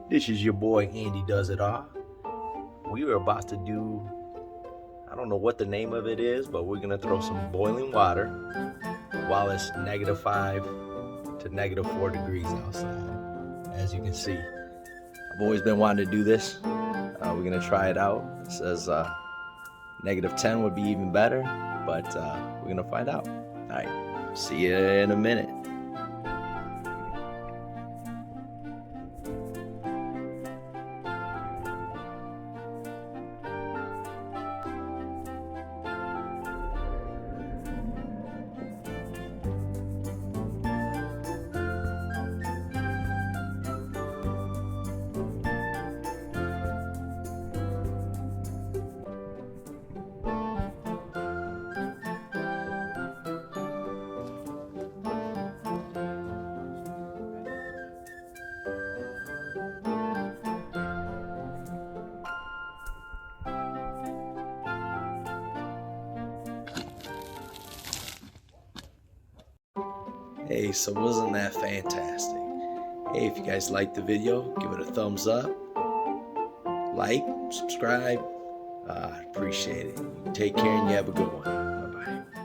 This is your boy Andy Does It All. We are about to do, I don't know what the name of it is, but we're gonna throw some boiling water while it's -5 to -4 degrees outside. As you can see, I've always been wanting to do this. We're gonna try it out. It says -10 would be even better, but we're gonna find out. All right, see you in a minute. Hey, so wasn't that fantastic? Hey, if you guys liked the video, give it a thumbs up, like, subscribe. Appreciate it. Take care and you have a good one. Bye-bye.